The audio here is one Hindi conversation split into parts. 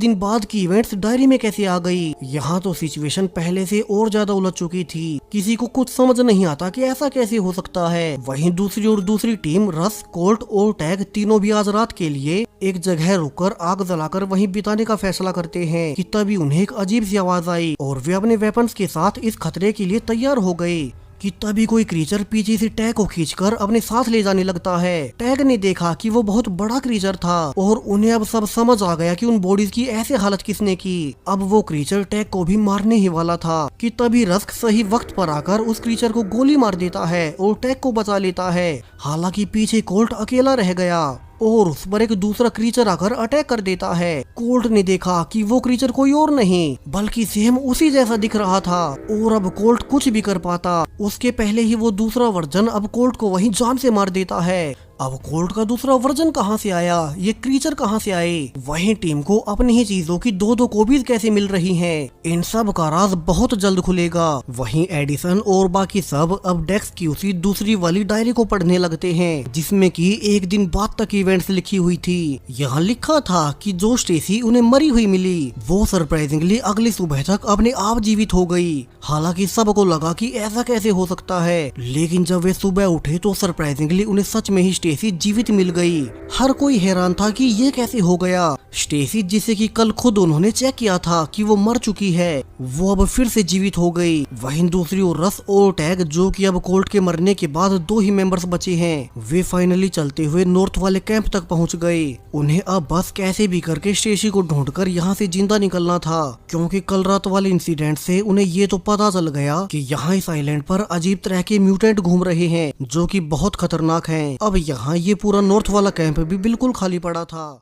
दिन बाद की इवेंट्स डायरी में कैसे आ गई। यहाँ तो सिचुएशन पहले से और ज्यादा उलझ चुकी थी। किसी को कुछ समझ नहीं आता कि ऐसा कैसे हो सकता है। वहीं दूसरी और दूसरी टीम रस, कोल्ट और टैग तीनों भी आज रात के लिए एक जगह रुककर आग जलाकर वहीं बिताने का फैसला करते हैं कि तभी उन्हें एक अजीब सी आवाज आई और वे अपने वेपन्स के साथ इस खतरे के लिए तैयार हो गए कि तभी कोई क्रीचर पीछे से टैग को खींचकर अपने साथ ले जाने लगता है। टैग ने देखा कि वो बहुत बड़ा क्रीचर था और उन्हें अब सब समझ आ गया कि उन बॉडीज की ऐसे हालत किसने की। अब वो क्रीचर टैग को भी मारने ही वाला था कि तभी रस्क सही वक्त पर आकर उस क्रीचर को गोली मार देता है और टैग को बचा लेता है। हालांकि पीछे कोल्ट अकेला रह गया और उस पर एक दूसरा क्रीचर आकर अटैक कर देता है। कोल्ट ने देखा कि वो क्रीचर कोई और नहीं बल्कि सेम उसी जैसा दिख रहा था और अब कोल्ट कुछ भी कर पाता उसके पहले ही वो दूसरा वर्जन अब कोल्ट को वहीं जान से मार देता है। अब कोल्ट का दूसरा वर्जन कहां से आया, ये क्रीचर कहां से आए, वहीं टीम को अपनी ही चीजों की दो कॉपीज कैसे मिल रही हैं, इन सब का राज बहुत जल्द खुलेगा। वहीं एडिसन और बाकी सब अब डेक्स की उसी दूसरी वाली डायरी को पढ़ने लगते हैं जिसमें कि एक दिन बाद तक इवेंट्स लिखी हुई थी। यहाँ लिखा था कि जो स्टेसी उन्हें मरी हुई मिली वो सरप्राइजिंगली अगली सुबह तक अपने आप जीवित हो गई। हालांकि सबको लगा कि ऐसा कैसे हो सकता है, लेकिन जब वे सुबह उठे तो सरप्राइजिंगली उन्हें सच में ही स्टेसी जीवित मिल गई। हर कोई हैरान था कि ये कैसे हो गया। स्टेसी जिसे कि कल खुद उन्होंने चेक किया था कि वो मर चुकी है, वो अब फिर से जीवित हो गई। वहीं दूसरी ओर रस और टैग जो कि अब कोल्ट के मरने के बाद दो ही मेंबर्स बचे हैं, वे फाइनली चलते हुए नॉर्थ वाले कैंप तक पहुंच गए। उन्हें अब बस कैसे भी करके स्टेसी को ढूंढकर यहाँ से जिंदा निकलना था क्योंकि कल रात वाले इंसिडेंट से उन्हें ये तो पता चल गया कि यहाँ इस आइलैंड पर अजीब तरह के म्यूटेंट घूम रहे हैं जो कि बहुत खतरनाक हैं। अब यहाँ ये पूरा नॉर्थ वाला कैंप भी बिल्कुल खाली पड़ा था।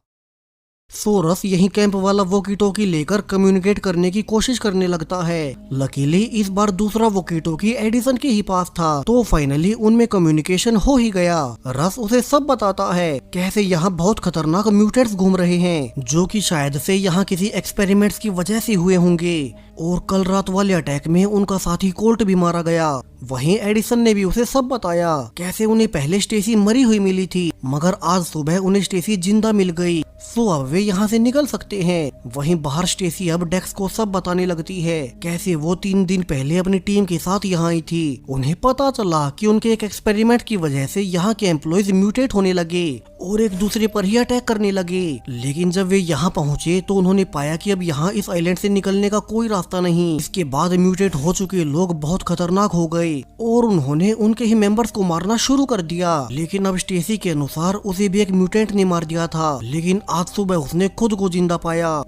सोरस यही कैंप वाला वॉकी टॉकी लेकर कम्युनिकेट करने की कोशिश करने लगता है। लकीली इस बार दूसरा वॉकी टॉकी एडिसन के ही पास था तो फाइनली उनमें कम्युनिकेशन हो ही गया। रस उसे सब बताता है कैसे यहाँ बहुत खतरनाक म्यूटेंट्स घूम रहे हैं जो कि शायद से यहाँ किसी एक्सपेरिमेंट्स की वजह से हुए होंगे और कल रात वाले अटैक में उनका साथी कोल्ट भी मारा गया। वहीं एडिसन ने भी उसे सब बताया कैसे उन्हें पहले स्टेसी मरी हुई मिली थी मगर आज सुबह उन्हें स्टेसी जिंदा मिल गई, सो अब वे यहाँ से निकल सकते हैं। वहीं बाहर स्टेसी अब डेक्स को सब बताने लगती है कैसे वो 3 दिन पहले अपनी टीम के साथ यहाँ आई थी। उन्हें पता चला कि उनके एक एक्सपेरिमेंट की वजह से यहाँ के एम्प्लॉयज म्यूटेट होने लगे और एक दूसरे पर ही अटैक करने लगे। लेकिन जब वे यहाँ पहुँचे तो उन्होंने पाया कि अब यहाँ इस आइलैंड से निकलने का कोई रास्ता नहीं। इसके बाद म्यूटेट हो चुके लोग बहुत खतरनाक हो गए और उन्होंने उनके ही मेंबर्स को मारना शुरू कर दिया। लेकिन अब स्टेसी के अनुसार उसे भी एक म्यूटेंट ने मार दिया था, लेकिन आज सुबह उसने खुद को जिंदा पाया।